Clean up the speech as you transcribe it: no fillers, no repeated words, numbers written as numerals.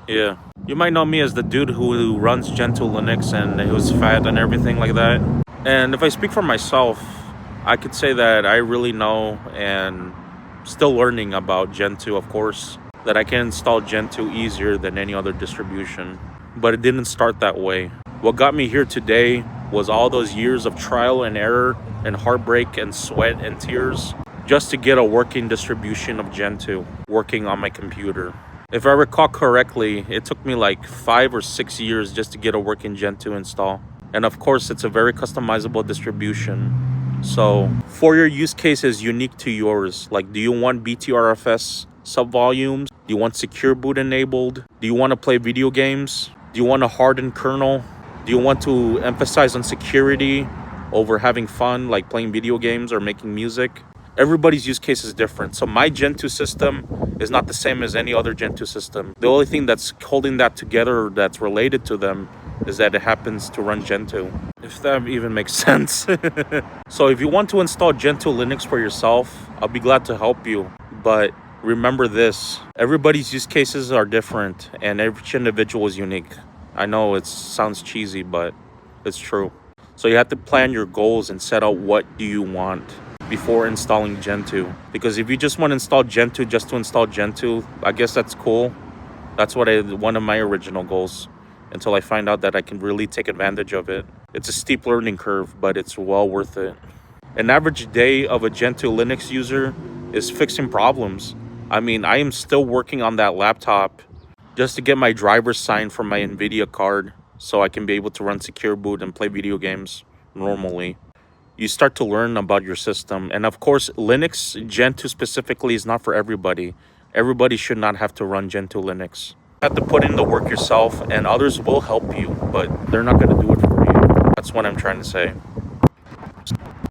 Yeah. You might know me as the dude who runs Gentoo Linux and who's fat and everything like that. And if I speak for myself, I could say that I really know and still learning about Gentoo, of course, that I can install Gentoo easier than any other distribution. But it didn't start that way. What got me here today was all those years of trial and error and heartbreak and sweat and tears just to get a working distribution of Gentoo working on my computer. If I recall correctly, it took me like 5 or 6 years just to get a working Gentoo install. And of course, it's a very customizable distribution. So for your use cases unique to yours, like do you want BTRFS subvolumes? Do you want secure boot enabled? Do you want to play video games? Do you want a hardened kernel? Do you want to emphasize on security over having fun, like playing video games or making music? Everybody's use case is different. So my Gentoo system is not the same as any other Gentoo system. The only thing that's holding that together, that's related to them, is that it happens to run Gentoo. If that even makes sense. So if you want to install Gentoo Linux for yourself, I'll be glad to help you. But remember this, everybody's use cases are different and each individual is unique. I know it sounds cheesy, but it's true. So you have to plan your goals and set out what do you want before installing Gentoo. Because if you just want to install Gentoo just to install Gentoo, I guess that's cool. That's one of my original goals, until I find out that I can really take advantage of it. It's a steep learning curve, but it's well worth it. An average day of a Gentoo Linux user is fixing problems. I mean, I am still working on that laptop just to get my driver's sign for my NVIDIA card so I can be able to run secure boot and play video games normally. You start to learn about your system. And of course, Linux, Gentoo specifically, is not for everybody. Everybody should not have to run Gentoo Linux. You have to put in the work yourself, and others will help you, but they're not going to do it for you. That's what I'm trying to say.